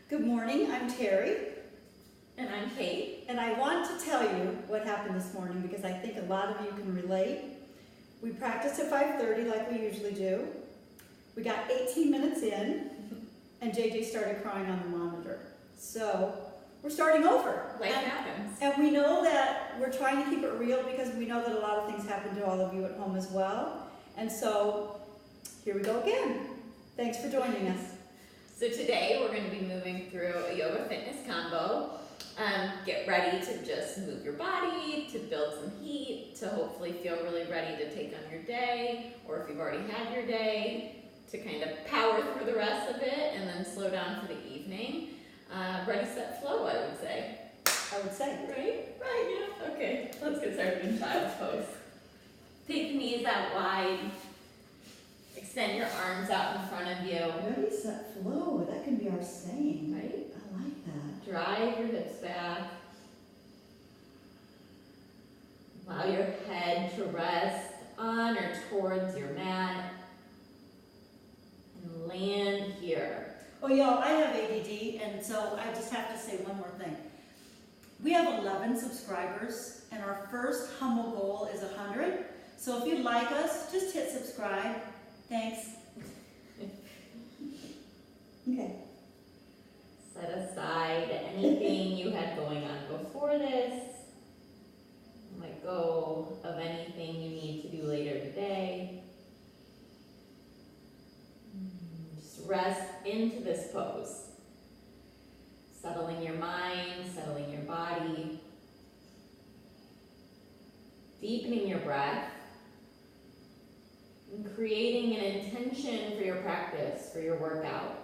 Good morning, I'm Terry, And I'm Kate. and I want to tell you what happened this morning because I think a lot of you can relate. We practiced at 5:30 like we usually do. We got 18 minutes in, and JJ started crying on the monitor. So we're starting over. Life happens. And we know that we're trying to keep it real because we know that a lot of things happen to all of you at home as well. And so here we go again. Thanks for joining us. So today we're going to be moving through a yoga fitness combo. Get ready to just move your body, to build some heat, to hopefully feel really ready to take on your day, or if you've already had your day, to kind of power through the rest of it and then slow down for the evening. Ready, set, flow, I would say. I would say. Right, yeah. Okay, let's get started in child's pose. Take the knees out wide. Extend your arms out in front of you. Ready, set, flow. That can be our saying. Right? I like that. Drive your hips back. Allow your head to rest on or towards your mat. And land here. Oh, y'all, I have ADD, and so I just have to say one more thing. We have 11 subscribers, and our first humble goal is 100. So if you like us, just hit subscribe. Thanks. Okay. Set aside anything you had going on before this. Let go of anything you need to do later today. Just rest into this pose. Settling your mind, settling your body. Deepening your breath. And creating an intention for your practice, for your workout.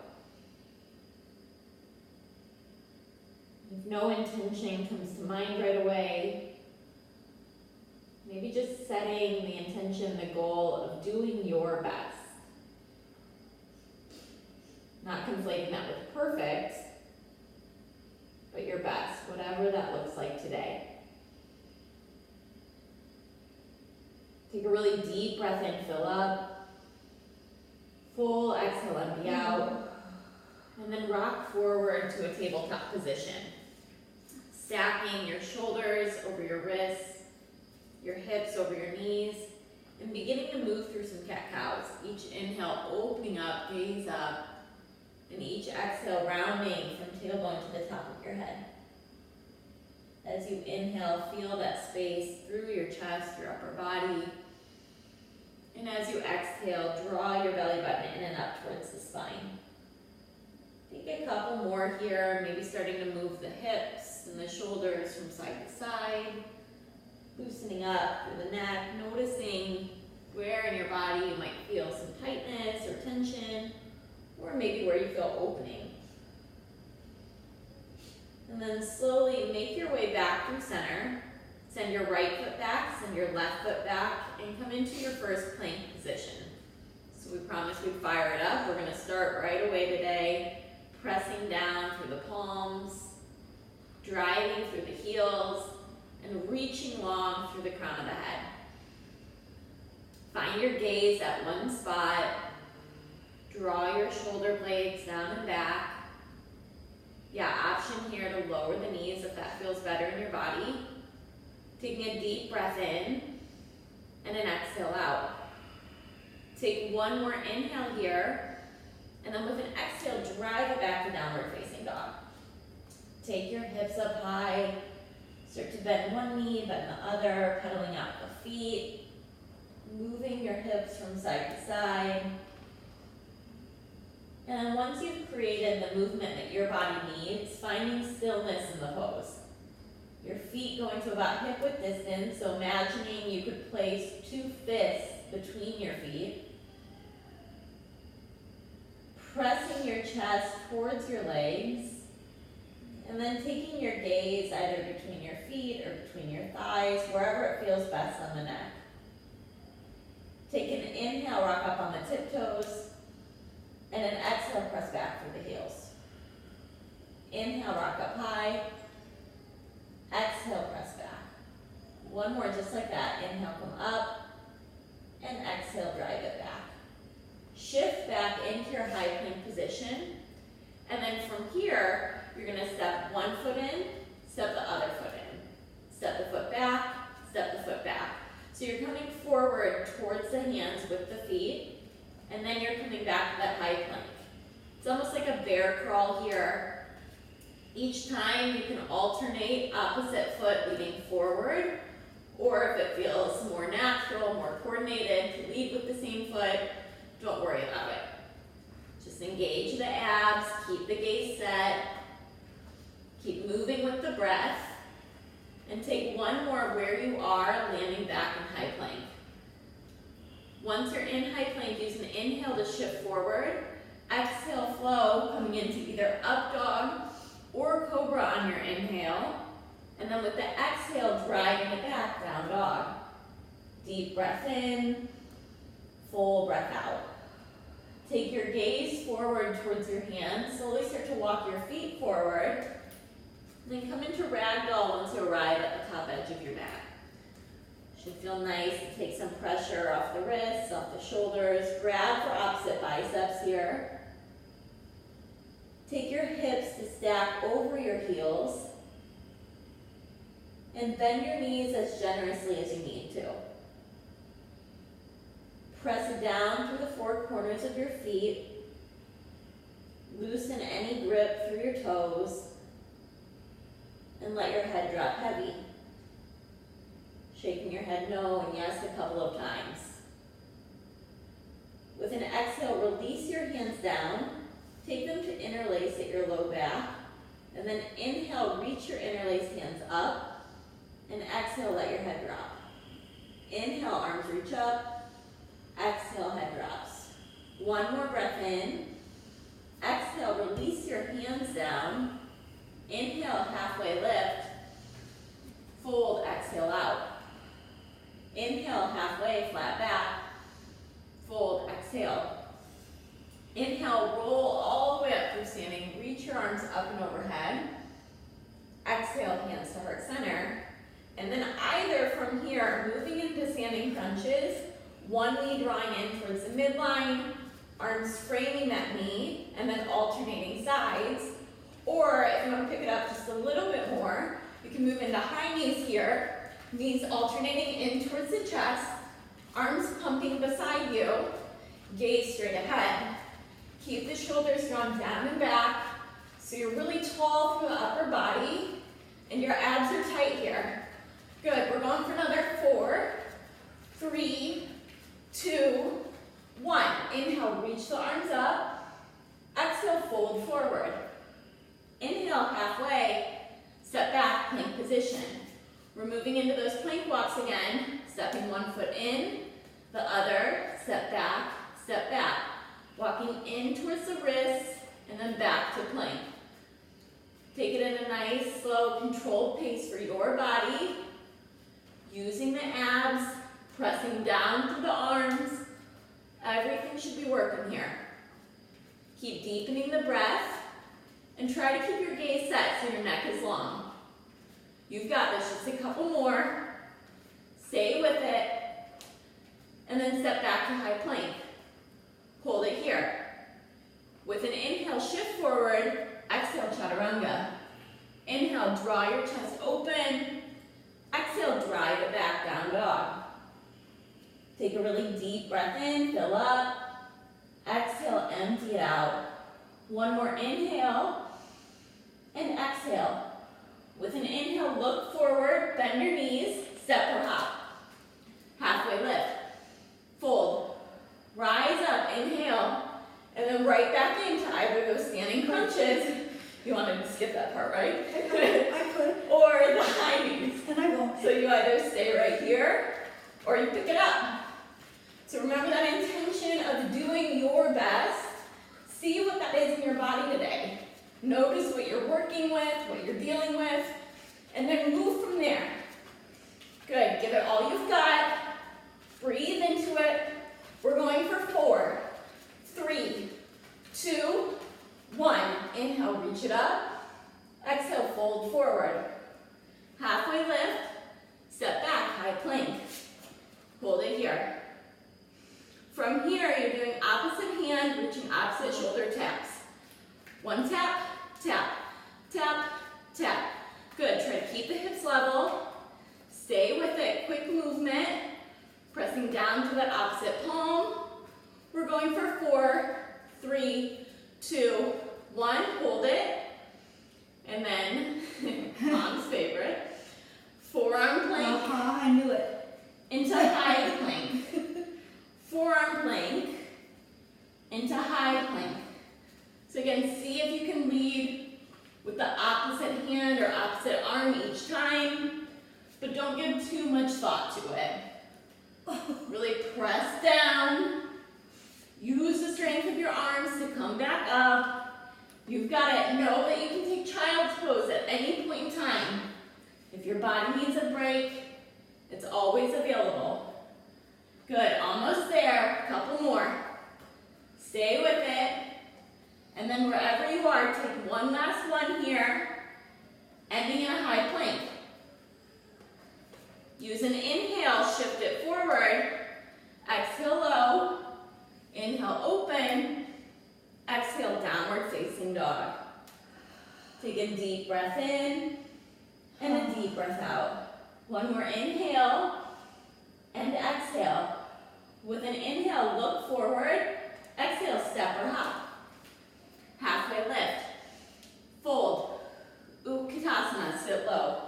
If no intention comes to mind right away, maybe just setting the intention, the goal of doing your best. Not conflating that with perfect, but your best, whatever that looks like today. Take a really deep breath in, fill up. Full exhale, empty out. And then rock forward to a tabletop position. Stacking your shoulders over your wrists, your hips over your knees, and beginning to move through some cat-cows. Each inhale opening up, gaze up, and each exhale rounding from tailbone to the top of your head. As you inhale, feel that space through your chest, your upper body. And as you exhale, draw your belly button in and up towards the spine. Take a couple more here, maybe starting to move the hips and the shoulders from side to side. Loosening up through the neck, noticing where in your body you might feel some tightness or tension, or maybe where you feel opening. And then slowly make your way back through center. Send your right foot back, send your left foot back, and come into your first plank position. So we promised we'd fire it up. We're gonna start right away today, pressing down through the palms, driving through the heels, and reaching long through the crown of the head. Find your gaze at one spot. Draw your shoulder blades down and back. Yeah, option here to lower the knees if that feels better in your body. Taking a deep breath in and an exhale out. Take one more inhale here, and then with an exhale, drive it back to downward facing dog. Take your hips up high, start to bend one knee, bend the other, pedaling out the feet, moving your hips from side to side. And then once you've created the movement that your body needs, finding stillness in the pose. Your feet going to about hip-width distance, so imagining you could place 2 fists between your feet. Pressing your chest towards your legs, and then taking your gaze either between your feet or between your thighs, wherever it feels best on the neck. Take an inhale, rock up on the tiptoes, and an exhale, press back through the heels. Inhale, rock up high. Exhale, press back. One more just like that. Inhale, come up, and exhale, drive it back. Shift back into your high plank position, and then from here, So you're coming forward towards the hands with the feet, and then you're coming back to that high plank. It's almost like a bear crawl here. Each time you can alternate opposite foot leading forward, or if it feels more natural, more coordinated, to lead with the same foot, don't worry about it. Just engage the abs, keep the gaze set, keep moving with the breath, and take one more where you are, landing back in high plank. Once you're in high plank, use an inhale to shift forward. Exhale, flow, coming into either up dog or cobra on your inhale. And then with the exhale, driving it back, down dog. Deep breath in, full breath out. Take your gaze forward towards your hands. Slowly start to walk your feet forward. Then come into ragdoll once you arrive at the top edge of your mat. Should feel nice to take some pressure off the wrists, off the shoulders. Grab for opposite biceps here. Take your hips to stack over your heels. And bend your knees as generously as you need to. Press down through the four corners of your feet. Loosen any grip through your toes. And let your head drop heavy. Shaking your head no and yes a couple of times. With an exhale, release your hands down. Take them to interlace at your low back. And then inhale, reach your interlaced hands up. And exhale, let your head drop. Inhale, arms reach up. Exhale, head drops. One more breath in. Exhale, release your hands down. Inhale, halfway lift. Fold, exhale out. Inhale, halfway, flat back. Fold, exhale. Inhale, roll all the way up through standing. Reach your arms up and overhead. Exhale, hands to heart center. And then either from here, moving into standing crunches, one knee drawing in towards the midline, arms framing that knee, and then alternating sides. Or if you want to pick it up just a little bit more, you can move into high knees here, knees alternating in towards the chest, arms pumping beside you, gaze straight ahead. Keep the shoulders drawn down and back, so you're really tall through the upper body, and your abs are tight here. Good, we're going for another 4, 3, 2, 1. Inhale, reach the arms up. Exhale, fold forward. Inhale, halfway, step back, plank position. We're moving into those plank walks again, stepping one foot in, the other, step back, walking in towards the wrists, and then back to plank. Take it in a nice, slow, controlled pace for your body, using the abs, pressing down through the arms. Everything should be working here. Keep deepening the breath, and try to keep your gaze set so your neck is long. You've got this, just a couple more. Stay with it, and then step back to high plank. Hold it here. With an inhale, shift forward. Exhale, chaturanga. Inhale, draw your chest open. Exhale, drive it back, down dog. Take a really deep breath in, fill up. Exhale, empty it out. One more inhale, and exhale. With an inhale, look forward, bend your knees, step or hop. Halfway lift, fold, rise up, inhale, and then right back into either of those standing crunches. You wanted to skip that part, right? I could. Or the high knees. And I won't. So you either stay right here, or you pick it up. So remember that intention of doing your best. See what that is in your body today. Notice what you're working with, what you're dealing with, and then move from there. Good, give it all you've got. Breathe into it. We're going for 4, 3, 2, 1. Inhale, reach it up. Exhale, fold forward. Halfway lift, step back, high plank. Hold it here. From here, you're doing opposite hand, reaching opposite shoulder taps. One tap, tap, tap, tap. Good, try to keep the hips level. Stay with it, quick movement. Pressing down to that opposite palm. We're going for 4, 3, 2, 1. Hold it. And then, Mom's favorite, forearm plank. I knew it. Into high plank. Forearm plank into high plank. So again, see if you can lead with the opposite hand or opposite arm each time, but don't give too much thought to it. Really press down. Use the strength of your arms to come back up. You've got it. Know that you can take child's pose at any point in time. If your body needs a break, it's always available. Good, almost there. A couple more. Stay with it. And then wherever you are, take one last one here, ending in a high plank. Use an inhale, shift it forward. Exhale low. Inhale, open. Exhale, downward facing dog. Take a deep breath in and a deep breath out. One more inhale and exhale. With an inhale, look forward. Exhale, step or hop. Halfway lift. Fold. Utkatasana, sit low.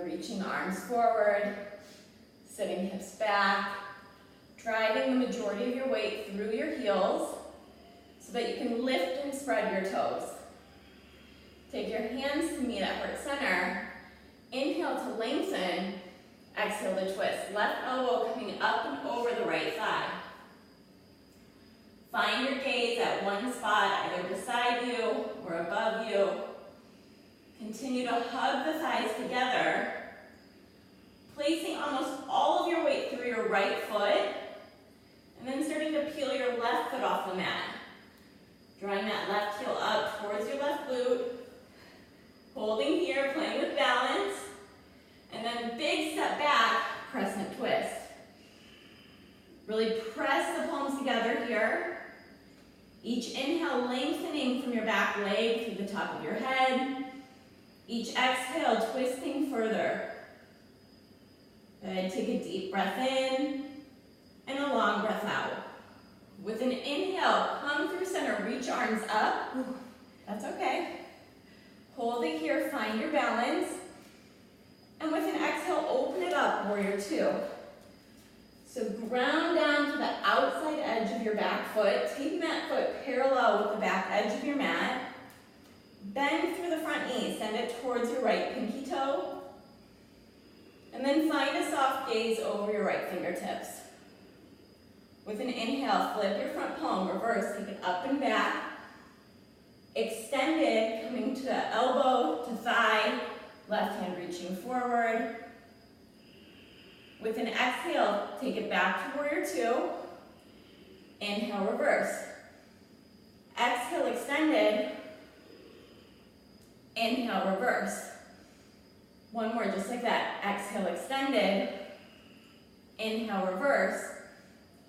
Reaching arms forward. Sitting hips back. Driving the majority of your weight through your heels so that you can lift and spread your toes. Take your hands to meet at heart center. Inhale to lengthen. Exhale to twist. Left elbow coming up and over the right thigh. Find your gaze at one spot, either beside you or above you. Continue to hug the thighs together, placing almost all of your weight through your right foot, and then starting to peel your left foot off the mat. Drawing that left heel up towards your left glute. Holding here, playing with balance. And then big step back, crescent twist. Really press the palms together here. Each inhale lengthening from your back leg through the top of your head. Each exhale twisting further. Good, take a deep breath in and a long breath out. With an inhale, come through center, reach arms up. That's okay. Hold it here, find your balance. And with an exhale, open it up, warrior two. So ground down to the outside edge of your back foot, taking that foot parallel with the back edge of your mat. Bend through the front knee, send it towards your right pinky toe. And then find a soft gaze over your right fingertips. With an inhale, flip your front palm, reverse, take it up and back. Extended, coming to the elbow to thigh, left hand reaching forward. With an exhale, take it back to warrior two. Inhale, reverse. Exhale, extended. Inhale, reverse. One more, just like that. Exhale, extended. Inhale, reverse.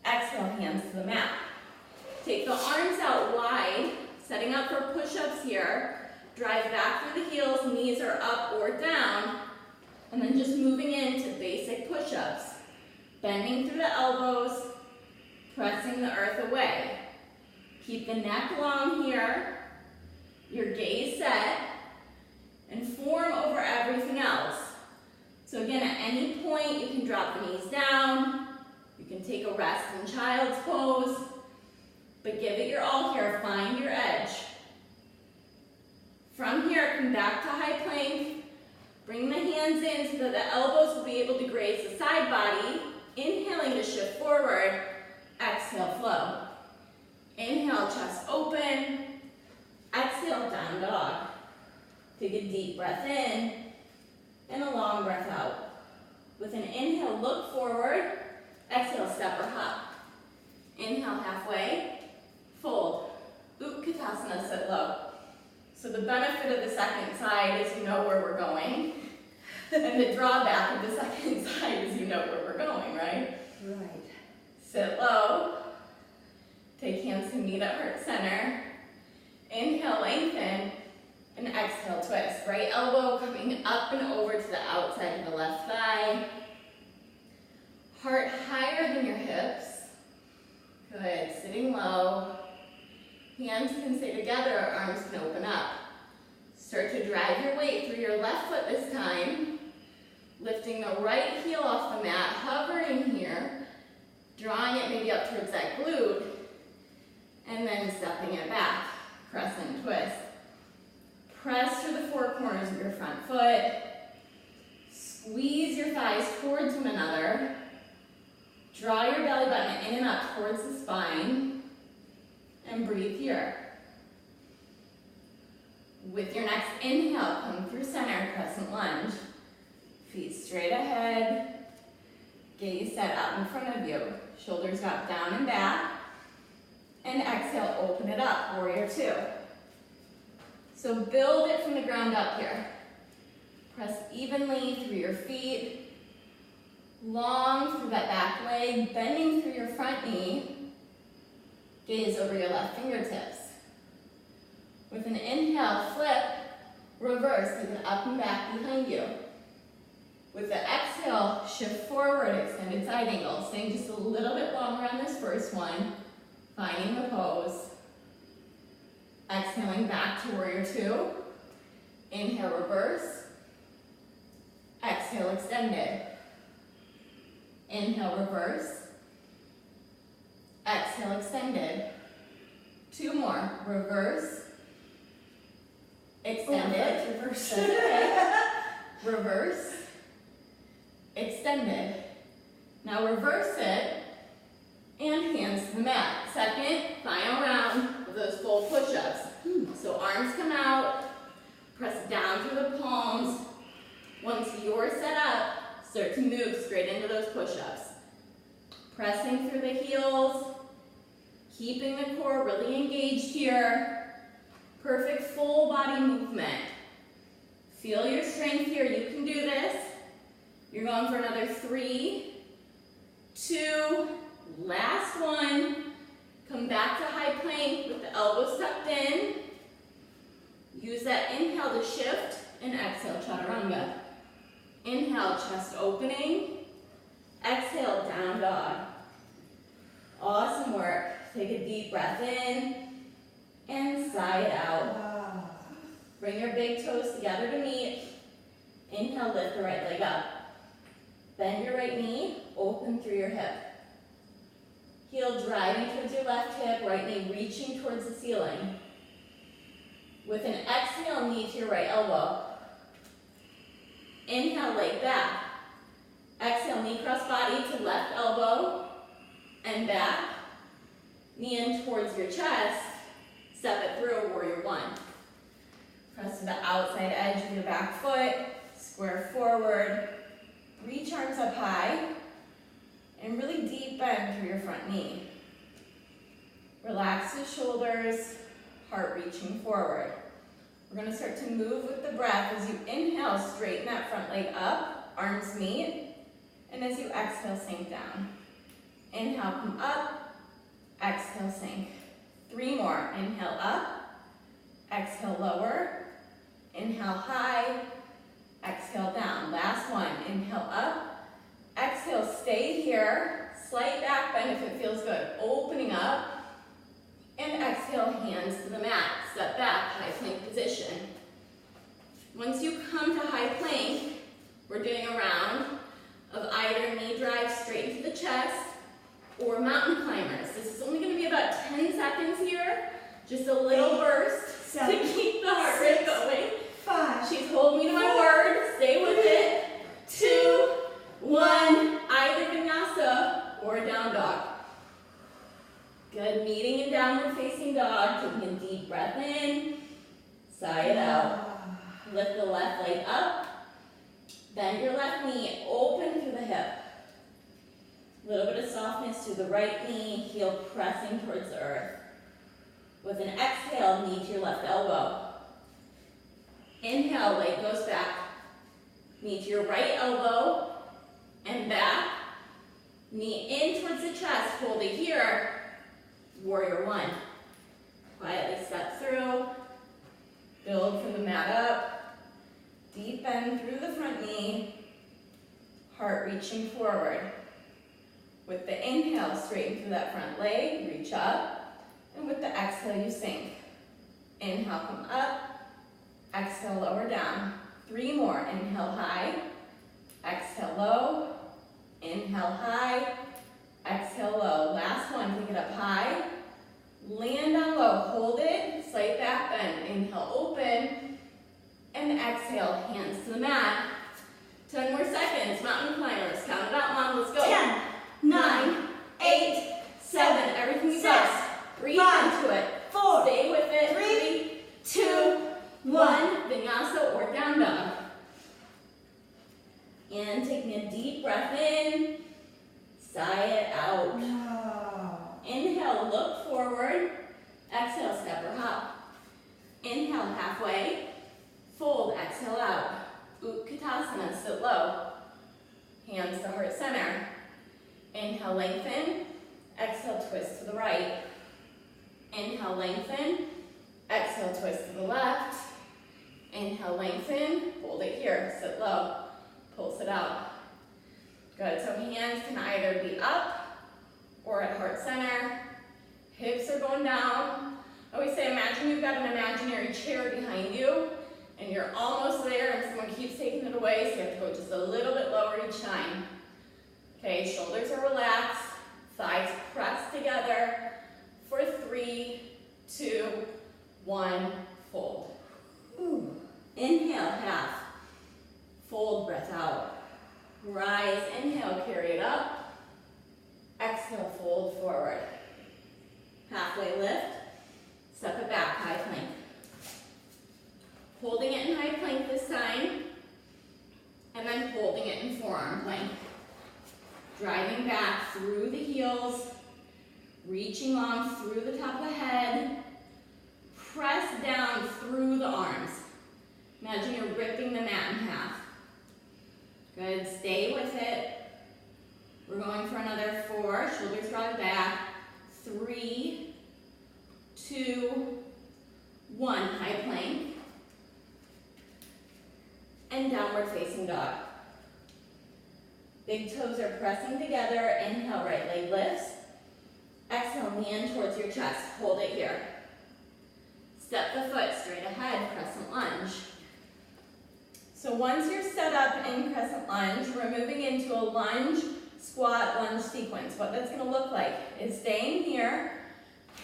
Exhale, hands to the mat. Take the arms out wide, setting up for push-ups here. Drive back through the heels, knees are up or down. And then just moving into basic push-ups. Bending through the elbows, pressing the earth away. Keep the neck long here, your gaze set, and form over everything else. So again, at any point, you can drop the knees down. You can take a rest in child's pose, but give it your all here. Find your edge. From here, come back to high plank. Bring the hands in so that the elbows will be able to graze the side body. Inhaling to shift forward. Exhale, flow. Inhale, chest open. Exhale, down dog. Take a deep breath in and a long breath out. With an inhale, look forward. Exhale, step or hop. Inhale, halfway. Fold. Utkatasana, sit low. So the benefit of the second side is you know where we're going. And the drawback of the second side is you know where we're going, right? Right. Sit low. Take hands to meet at heart center. Inhale, lengthen. And exhale, twist. Right elbow coming up and over to the outside of the left thigh. Heart higher than your hips. Good, sitting low. Hands can stay together, arms can open up. Start to drive your weight through your left foot this time. Lifting the right heel off the mat, hovering here. Drawing it maybe up towards that glute. And then stepping it back, crescent twist. Press through the four corners of your front foot. Squeeze your thighs towards one another. Draw your belly button in and up towards the spine. And breathe here. With your next inhale, come through center, crescent lunge. Feet straight ahead. Gaze set out in front of you. Shoulders drop down and back. And exhale, open it up, warrior two. So build it from the ground up here. Press evenly through your feet. Long through that back leg, bending through your front knee. Gaze over your left fingertips. With an inhale, flip, reverse, take it up and back behind you. With the exhale, shift forward, extended side angle. Staying just a little bit longer on this first one. Finding the pose. Exhaling back to warrior two. Inhale, reverse. Exhale, extended. Inhale, reverse. Exhale, extended. Two more. Reverse. Extended. Reverse. That's okay. Reverse. Extended. Now reverse it. And hands to the mat. Second, final round of those full push-ups. So arms come out. Press down through the palms. Once you're set up, start to move straight into those push-ups. Pressing through the heels. Keeping the core really engaged here. Perfect full body movement. Feel your strength here. You can do this. You're going for another 3, 2, last one. Come back to high plank with the elbows tucked in. Use that inhale to shift and exhale, chaturanga. Inhale, chest opening. Exhale, down dog. Awesome work. Take a deep breath in and sigh it out. Bring your big toes together to meet. Inhale, lift the right leg up. Bend your right knee, open through your hip. Heel driving towards your left hip, right knee reaching towards the ceiling. With an exhale, knee to your right elbow. Inhale, leg back. Exhale, knee cross body to left elbow and back. Knee in towards your chest. Step it through, warrior one. Press to the outside edge of your back foot. Square forward. Reach arms up high. And really deep bend through your front knee. Relax the shoulders. Heart reaching forward. We're going to start to move with the breath. As you inhale, straighten that front leg up. Arms meet. And as you exhale, sink down. Inhale, come up. Exhale, sink. 3 more. Inhale up. Exhale, lower. Inhale, high. Exhale, down. Last one. Inhale, up. Exhale, stay here. Slight back bend if it feels good. Opening up. And exhale, hands to the mat. Step back, high plank position. Once you come to high plank, we're doing a round of either knee drive straight into the chest or mountain climbers. This is only going to be about 10 seconds here. Just a little burst 7, to keep the heart rate going. 5. She's holding me to my word. Stay with it. 2, 1. Either vinyasa or down dog. Good. Meeting in downward facing dog. Taking a deep breath in. Sigh it out. Lift the left leg up. Bend your left knee. Open through the hip. A little bit of softness to the right knee. Heel pressing towards the earth. With an exhale, knee to your left elbow. Inhale, leg goes back. Knee to your right elbow and back. Knee in towards the chest. Hold it here. Warrior one. Quietly step through. Build from the mat up. Deep bend through the front knee. Heart reaching forward. With the inhale, straighten through that front leg, reach up. And with the exhale, you sink. Inhale, come up. Exhale, lower down. 3 more. Inhale, high. Exhale, low. Inhale, high. Exhale, low. Last one, take it up high. Land on low, hold it. Slight back bend. Inhale, open. And exhale, hands to the mat. 10 more seconds. Mountain climbers. Count it out, Mom. Let's go. 10, 9, 8, 7. Everything you 6, got. Breathe 5, into it. 4, Stay with it. 3, 2, 1. Vinyasa or down dog. And taking a deep breath in. Sigh it out. Inhale, look forward. Exhale, step or hop. Inhale, halfway. Fold, exhale out. Utkatasana, sit low. Hands to heart center. Inhale, lengthen. Exhale, twist to the right. Inhale, lengthen. Exhale, twist to the left. Inhale, lengthen. Hold it here, sit low. Pulse it out. Good, so hands can either be up or at heart center. Hips are going down. I always say, imagine you've got an imaginary chair behind you and you're almost there and someone keeps taking it away, so you have to go just a little bit lower each time. Okay, shoulders are relaxed, thighs pressed together for 3, 2, 1, fold. Ooh. Inhale, half. Fold, breath out. Rise, inhale, carry it up. Exhale, fold forward. Halfway lift. Step it back, high plank. Holding it in high plank this time. And then holding it in forearm plank. Driving back through the heels. Reaching long through the top of the head. Press down through the arms. Imagine you're ripping the mat in half. Good, stay with it. We're going for another 4, shoulders drive back. 3, 2, 1, high plank. And downward facing dog. Big toes are pressing together. Inhale, right leg lifts. Exhale, hand towards your chest. Hold it here. Step the foot straight ahead, crescent lunge. So once you're set up in crescent lunge, we're moving into a lunge, squat, lunge sequence. What that's gonna look like is staying here,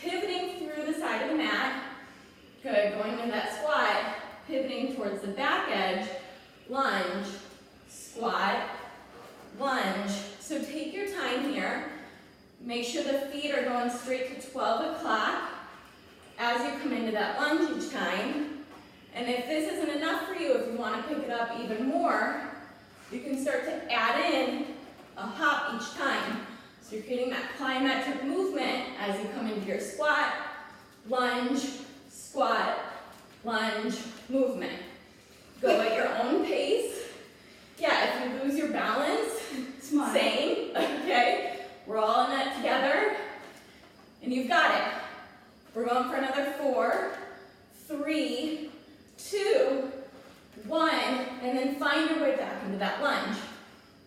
pivoting through the side of the mat. Good, going into that squat, pivoting towards the back edge, lunge, squat, lunge. So take your time here. Make sure the feet are going straight to 12 o'clock as you come into that lunge each time. And if this isn't enough for you, if you want to pick it up even more, you can start to add in a hop each time. So you're getting that plyometric movement as you come into your squat, lunge, movement. Go at your own pace. Yeah, if you lose your balance, Smile. same, okay? We're all in that together, and you've got it. We're going for another 4, 3, 2, 1, and then find your way back into that lunge.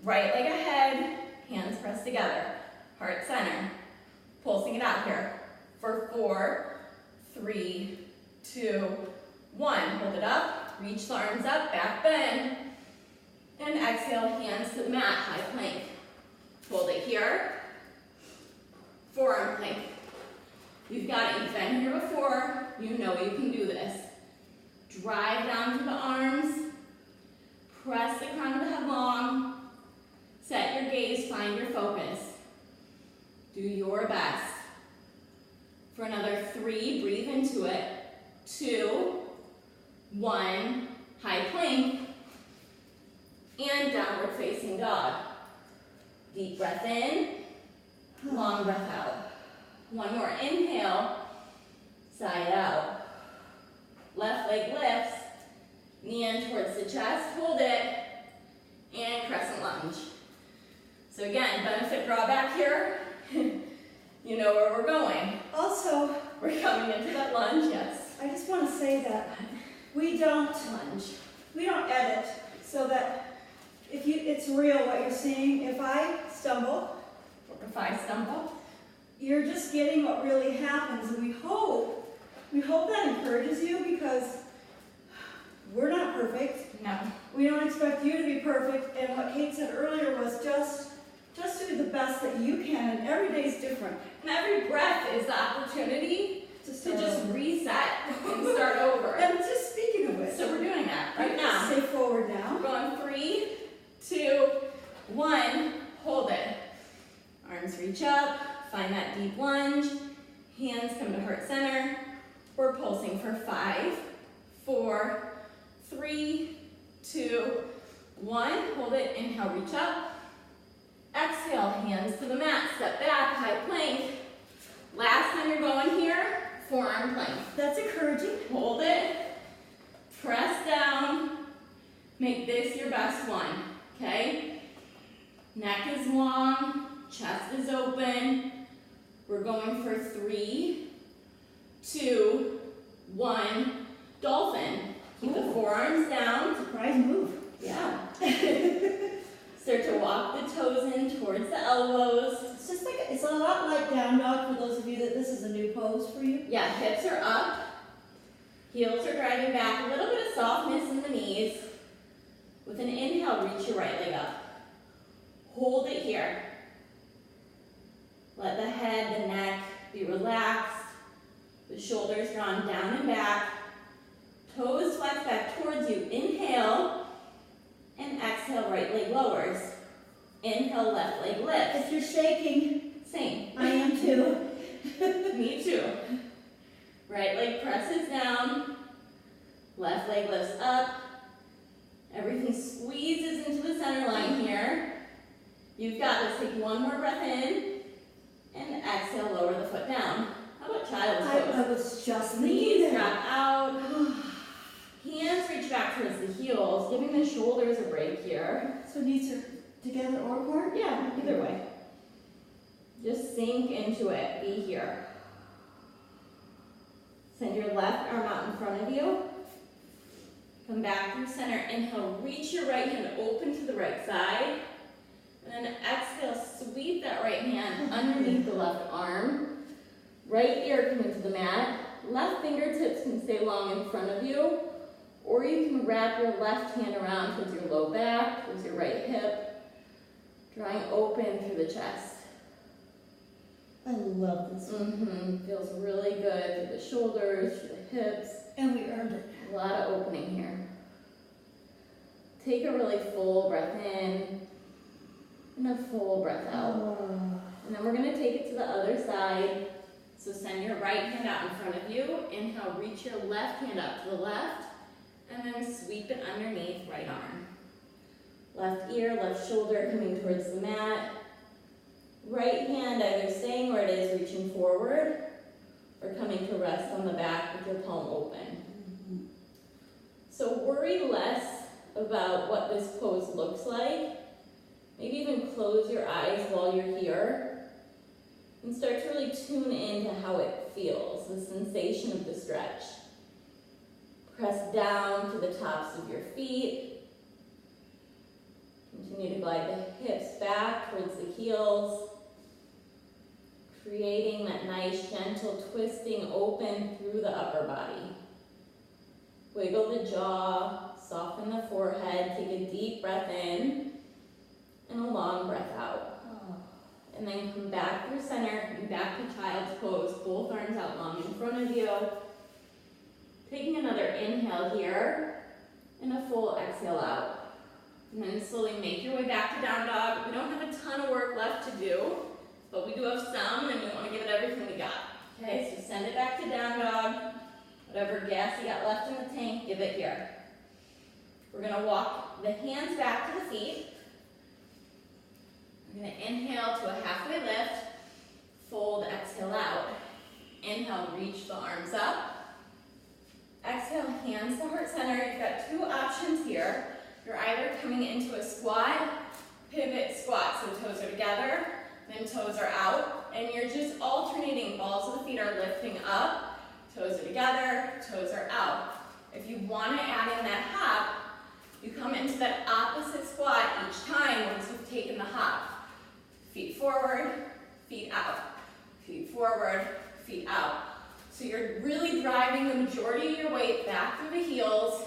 Right leg ahead, hands pressed together, heart center. Pulsing it out here for 4, 3, 2, 1. Hold it up, reach the arms up, back bend, and exhale, hands to the mat, high plank. Hold it here, forearm plank. You've got it, you've been here before, you know you can do this. Drive down through the arms, press the crown of the head long, set your gaze, find your focus. Do your best. For another 3, breathe into it. 2, 1, high plank, and downward facing dog. Deep breath in, long breath out. One more inhale, sigh it out. Left leg lifts, knee in towards the chest, hold it, and crescent lunge. So again, benefit drawback here, you know where we're going. Also, We're coming into that lunge, yes. I just want to say that we don't edit, so that it's real what you're seeing. If I stumble, or thigh stump up. You're just getting what really happens, and we hope that encourages you, because we're not perfect. No. We don't expect you to be perfect, and what Kate said earlier was just do the best that you can, and every day's different. And every breath is the opportunity to start just over. reset and start over. And just speaking of which, So we're doing that right now. Say forward now. We're going 3, 2, 1, hold it. Arms reach up, find that deep lunge. Hands come to heart center. We're pulsing for 5, 4, 3, 2, 1. Hold it, inhale, reach up. Exhale, hands to the mat, step back, high plank. Last time you're going here, forearm plank. That's encouraging. Hold it, press down, make this your best one, okay? Neck is long, chest is open. We're going for 3, 2, 1, dolphin. Keep the forearms down. Surprise move. Yeah. Start to walk the toes in towards the elbows. It's just like, it's a lot like down dog for those of you that this is a new pose for you. Yeah, hips are up. Heels are driving back. A little bit of softness in the knees. With an inhale, reach your right leg up. Hold it here. Let the head, the neck be relaxed. The shoulders drawn down and back. Toes flex back towards you. Inhale. And exhale, right leg lowers. Inhale, left leg lifts. If you're shaking, Same. I am too. Me too. Right leg presses down. Left leg lifts up. Everything squeezes into the center line here. You've got this. Take one more breath in. And exhale, lower the foot down. How about child's pose? I was just Knees thinking drop that. out. Hands reach back towards the heels, giving the shoulders a break here. So knees are together or apart? Yeah, either way. Just sink into it. Be here. Send your left arm out in front of you. Come back through center. Inhale, reach your right hand open to the right side. And then exhale, sweep that right hand underneath the left arm. Right ear come into the mat. Left fingertips can stay long in front of you. Or you can wrap your left hand around towards your low back, towards your right hip, drawing open through the chest. I love this one. Feels really good through the shoulders, through the hips. And we earned it. A lot of opening here. Take a really full breath in and a full breath out. And then we're going to take it to the other side. So send your right hand out in front of you. Inhale, reach your left hand up to the left. And then sweep it underneath right arm. Left ear, left shoulder coming towards the mat. Right hand either staying where it is, reaching forward, or coming to rest on the back with your palm open. So worry less about what this pose looks like. Maybe even close your eyes while you're here. And start to really tune into how it feels, the sensation of the stretch. Press down to the tops of your feet. Continue to glide the hips back towards the heels. Creating that nice, gentle twisting open through the upper body. Wiggle the jaw, soften the forehead, take a deep breath in, and a long breath out. And then come back through center, coming back to child's pose, both arms out long in front of you. Taking another inhale here, and a full exhale out. And then slowly make your way back to down dog. We don't have a ton of work left to do, but we do have some, and we want to give it everything we got. Okay, so send it back to down dog. Whatever gas you got left in the tank, give it here. We're going to walk the hands back to the feet. We're going to inhale to a halfway lift, fold, exhale out. Inhale, reach the arms up. Exhale, hands to heart center. You've got two options here. You're either coming into a squat, pivot, squat. So toes are together, then toes are out. And you're just alternating. Balls of the feet are lifting up, toes are together, toes are out. If you want to add in that hop, you come into that opposite squat each time once you've taken the hop. Feet forward, feet out, feet forward, feet out. So you're really driving the majority of your weight back through the heels.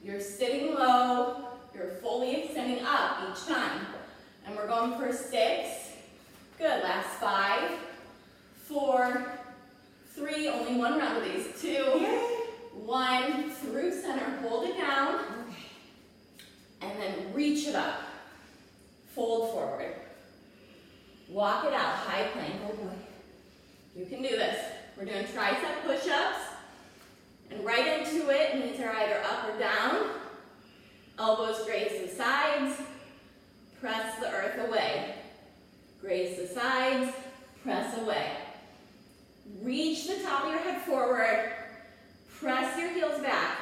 You're sitting low, you're fully extending up each time. And we're going for 6. Good, last 5, 4, 3, only one round of these. 2, 1, through center, hold it down. And then reach it up. Fold forward. Walk it out, high plank, oh boy. You can do this. We're doing tricep push-ups. And right into it, knees are either up or down. Elbows graze the sides. Press the earth away. Graze the sides, press away. Reach the top of your head forward. Press your heels back.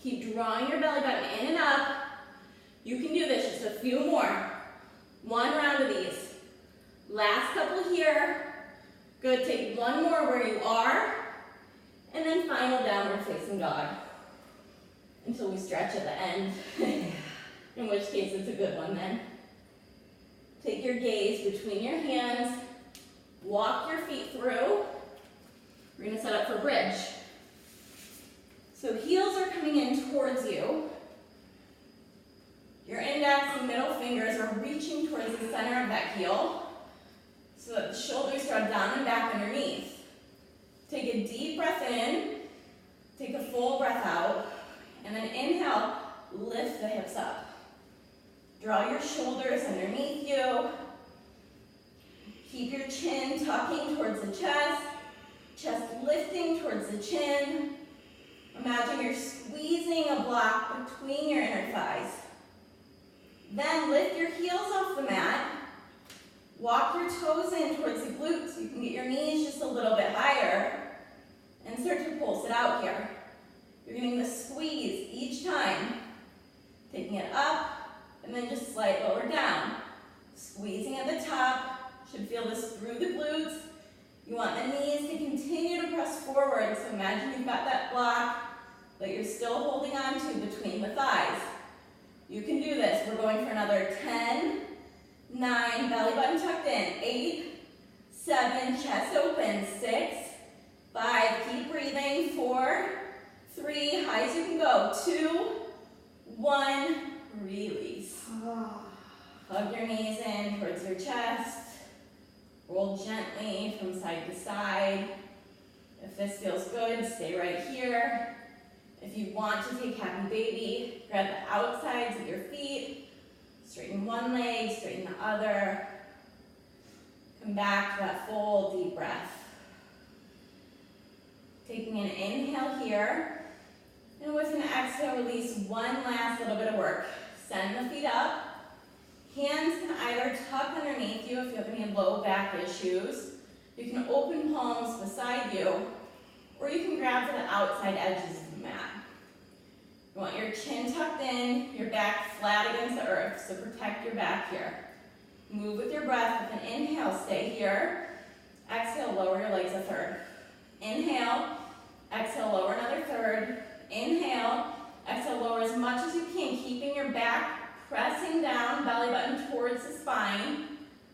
Keep drawing your belly button in and up. You can do this, just a few more. 1 round of these. Last couple here. Good, take 1 more where you are. And then final downward facing dog. Until we stretch at the end. In which case it's a good one then. Take your gaze between your hands. Walk your feet through. We're going to set up for bridge. So heels are coming in towards you. Your index and middle fingers are reaching towards the center of that heel so that the shoulders drop down and back underneath. Take a deep breath in. Take a full breath out. And then inhale, lift the hips up. Draw your shoulders underneath you. Keep your chin tucking towards the chest. Chest lifting towards the chin. Imagine you're squeezing a block between your inner thighs. Then lift your heels off the mat. Walk your toes in towards the glutes. You can get your knees just a little bit higher. And start to pulse it out here. You're getting the squeeze each time. Taking it up, and then just slide lower down. Squeezing at the top. Should feel this through the glutes. You want the knees to continue to press forward. So imagine you've got that block that you're still holding on to between the thighs. You can do this. We're going for another 10, 9, belly button tucked in, 8, 7, chest open, 6, 5, keep breathing, 4, 3, high as you can go, 2, 1, release. Hug your knees in towards your chest. Roll gently from side to side. If this feels good, stay right here. If you want to take happy baby, grab the outsides of your feet. Straighten one leg, straighten the other. Come back to that full deep breath. Taking an inhale here. And with an exhale, release one last little bit of work. Send the feet up. Hands can either tuck underneath you if you have any low back issues. You can open palms beside you, or you can grab for the outside edges of the mat. You want your chin tucked in, your back flat against the earth, so protect your back here. Move with your breath. With an inhale, stay here. Exhale, lower your legs a third. Inhale, exhale, lower another third. Inhale, exhale, lower as much as you can, keeping your back pressing down, belly button towards the spine.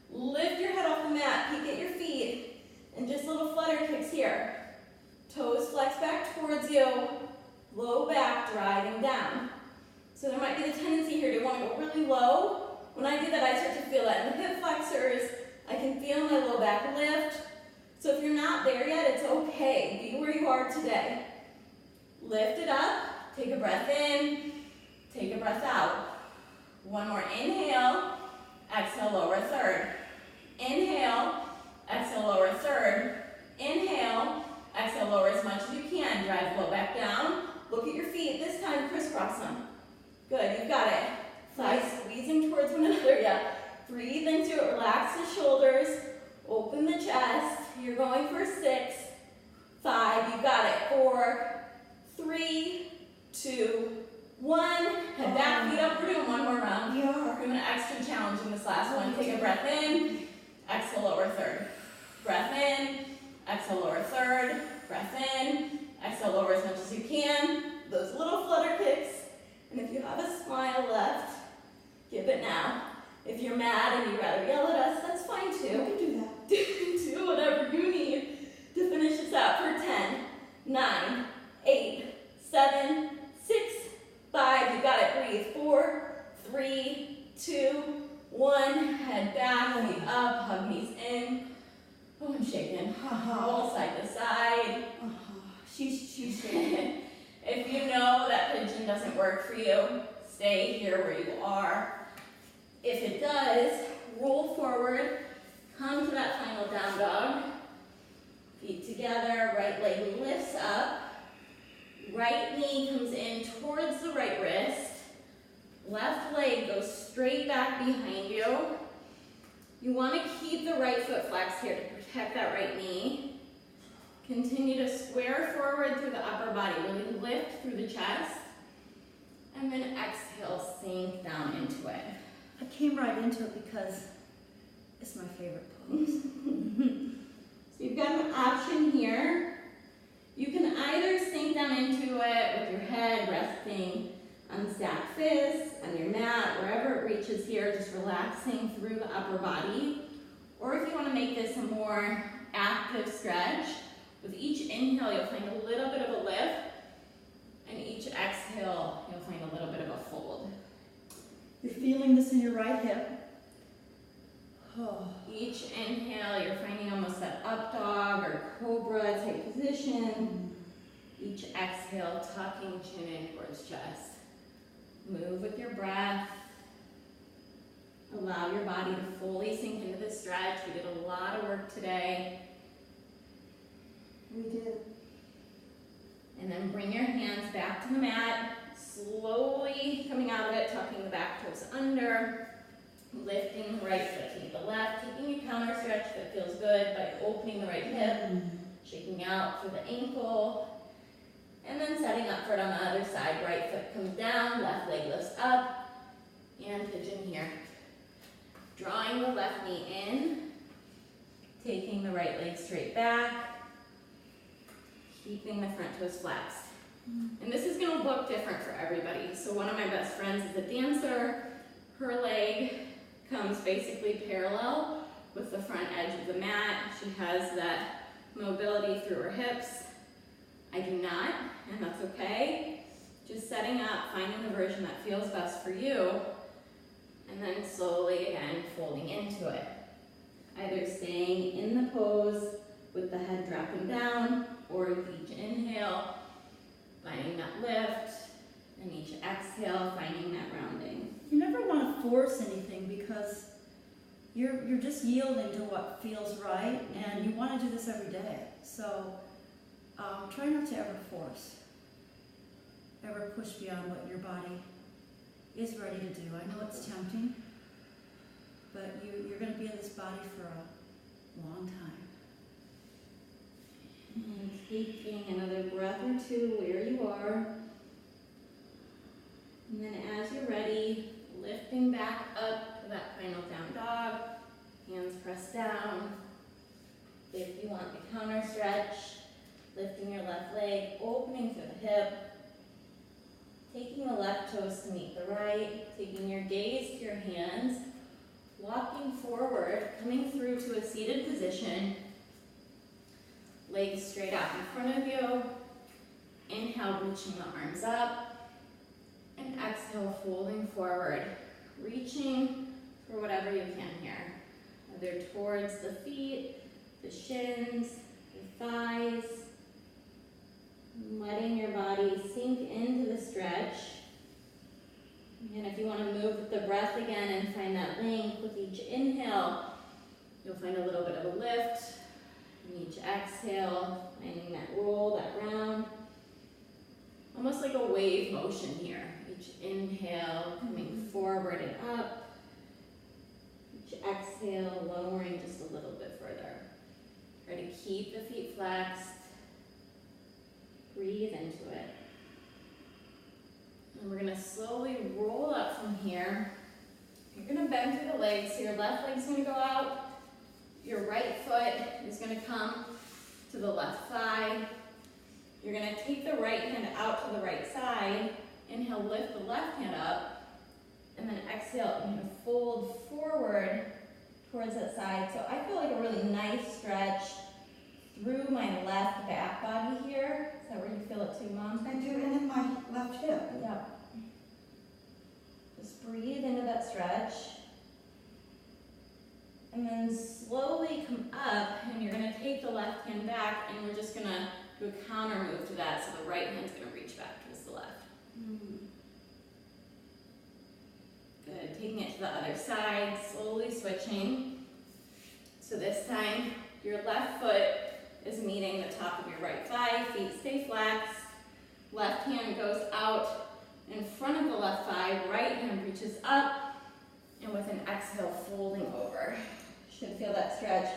Lift your head off the mat, peek at your feet, and just little flutter kicks here. Toes flex back towards you, low back driving down. So there might be the tendency here to want to go really low. When I do that, I start to feel that in the hip flexors. I can feel my low back lift. So if you're not there yet, it's okay. Be where you are today. Lift it up, take a breath in, take a breath out. One more inhale, exhale, lower third. Inhale, exhale, lower third. Inhale, exhale, lower as much as you can. Drive low back down. Look at your feet. This time, crisscross them. Good, you've got it. Thighs squeezing towards one another. Yeah. Breathe into it. Relax the shoulders. Open the chest. You're going for 6, 5. You've got it. 4, 3, 2, 1. Head back, feet up. We're doing one more round. We're doing an extra challenge in this last one. Take a breath in. Exhale, lower third. Breath in. Exhale, lower third. Breath in. Exhale, lower as much as you can. Those little flutter kicks. And if you have a smile left, give it now. If you're mad and you'd rather yell at us, that's fine too. You can do that. Do breathe. 4, 3, 2, 1. Head back, feet up, hug knees in. Oh, and shaking. Roll side to side. She's shaking. If you know that pigeon doesn't work for you, stay here where you are. If it does, roll forward, come to that final down dog. Feet together, right leg lifts up. Right knee comes in towards the right wrist. Left leg goes straight back behind you. You want to keep the right foot flexed here to protect that right knee. Continue to square forward through the upper body. Really lift through the chest. And then exhale, sink down into it. I came right into it because it's my favorite pose. So you've got an option here. You can either sink down into it with your head resting on stacked fists, on your mat, wherever it reaches here, just relaxing through the upper body. Or if you want to make this a more active stretch, with each inhale you'll find a little bit of a lift, and each exhale you'll find a little bit of a fold. You're feeling this in your right hip. Oh. Each inhale, you're finding almost that up dog or cobra type position. Each exhale, tucking chin in towards chest. Move with your breath. Allow your body to fully sink into the stretch. We did a lot of work today. We did. And then bring your hands back to the mat. Slowly coming out of it, tucking the back toes under. Lifting the right foot to the left, taking a counter stretch that feels good by opening the right hip, shaking out through the ankle, and then setting up for it on the other side. Right foot comes down, left leg lifts up, and pigeon here. Drawing the left knee in, taking the right leg straight back, keeping the front toes flexed. And this is going to look different for everybody. So one of my best friends is a dancer. Her leg comes basically parallel with the front edge of the mat. She has that mobility through her hips. I do not, and that's okay. Just setting up, finding the version that feels best for you, and then slowly again folding into it. Either staying in the pose with the head dropping down, or with each inhale, finding that lift, and each exhale, finding that rounding. You never want to force anything because you're just yielding to what feels right, and you want to do this every day. So try not to ever force, ever push beyond what your body is ready to do. I know it's tempting, but you're going to be in this body for a long time. And taking another breath or two where you are. And then as you're ready, lifting back up to that final down dog, hands pressed down. If you want the counter stretch, lifting your left leg, opening through the hip, taking the left toes to meet the right, taking your gaze to your hands, walking forward, coming through to a seated position, legs straight out in front of you. Inhale, reaching the arms up. And exhale, folding forward, reaching for whatever you can here. Either towards the feet, the shins, the thighs. Letting your body sink into the stretch. And if you want to move with the breath again and find that length with each inhale, you'll find a little bit of a lift. And each exhale, finding that roll, that round. Almost like a wave motion here. Each inhale, coming forward and up. Each exhale, lowering just a little bit further. Try to keep the feet flexed. Breathe into it. And we're going to slowly roll up from here. You're going to bend through the legs, so your left leg's going to go out. Your right foot is going to come to the left thigh. You're going to take the right hand out to the right side. Inhale, lift the left hand up. And then exhale, you're going to fold forward towards that side. So I feel like a really nice stretch through my left back body here. Is that where you feel it too, Mom? I do, and in my left hip. Yep. breathe into that stretch. And then slowly come up, and you're gonna take the left hand back, and we're just gonna do a counter move to that, so the right hand's gonna reach back towards the left. Good, taking it to the other side, slowly switching. So this time, your left foot is meeting the top of your right thigh, feet stay flexed. Left hand goes out in front of the left thigh, right hand reaches up, and with an exhale, folding over. Should feel that stretch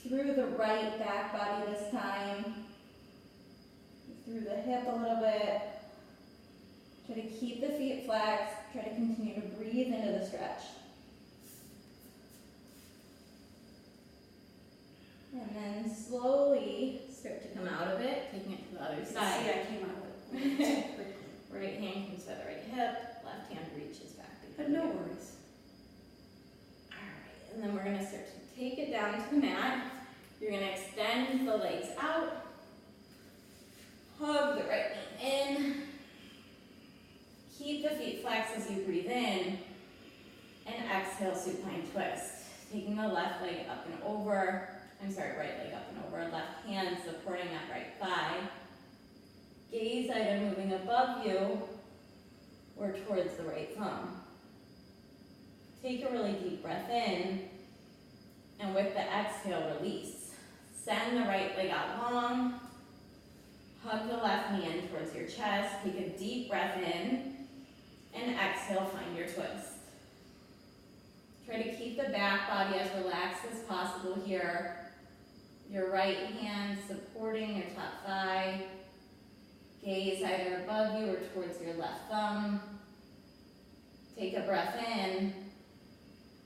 through the right back body this time, through the hip a little bit. Try to keep the feet flexed, try to continue to breathe into the stretch. And then slowly start to come out of it, taking it to the other side. See, I came out of it. Right hand comes to the right hip, left hand reaches back. But no worries. Alright, and then we're gonna start to take it down to the mat. You're gonna extend the legs out, hug the right knee in, keep the feet flexed as you breathe in, and exhale, supine twist. Taking the left leg up and over, right leg up and over, left hand supporting that right thigh. Gaze either moving above you or towards the right thumb. Take a really deep breath in, and with the exhale, release. Send the right leg out long, hug the left knee in towards your chest, take a deep breath in, and exhale, find your twist. Try to keep the back body as relaxed as possible here. Your right hand supporting your top thigh. Gaze either above you or towards your left thumb. Take a breath in,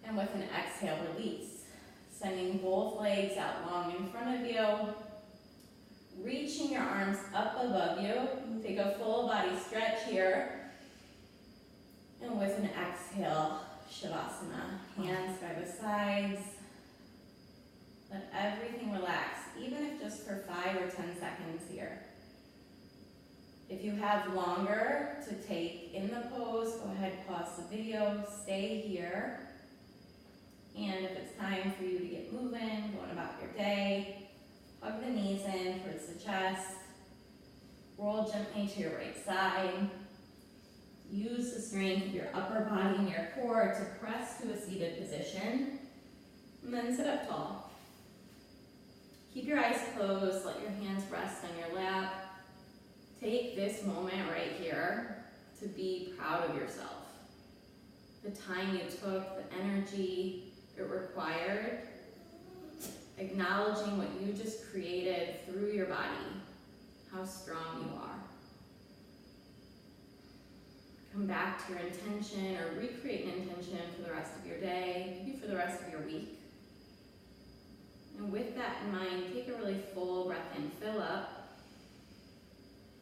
and with an exhale, release. Sending both legs out long in front of you. Reaching your arms up above you. Take a full body stretch here. And with an exhale, Shavasana. Hands by the sides. Let everything relax, even if just for 5 or 10 seconds here. If you have longer to take in the pose, go ahead, pause the video, stay here. And if it's time for you to get moving, going about your day, hug the knees in towards the chest. Roll gently to your right side. Use the strength of your upper body and your core to press to a seated position. And then sit up tall. Keep your eyes closed, let your hands rest on your lap. Take this moment right here to be proud of yourself. The time you took, the energy it required, acknowledging what you just created through your body, how strong you are. Come back to your intention or recreate an intention for the rest of your day, maybe for the rest of your week. And with that in mind, take a really full breath in, fill up,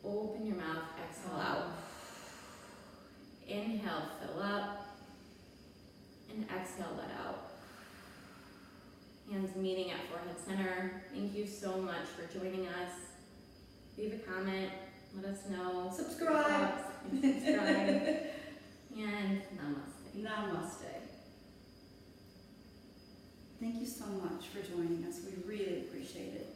open your mouth, exhale out. Inhale, fill up, and exhale, let out. Hands meeting at forehead center. Thank you so much for joining us. Leave a comment, let us know. Subscribe. Subscribe. And namaste. Namaste. Thank you so much for joining us. We really appreciate it.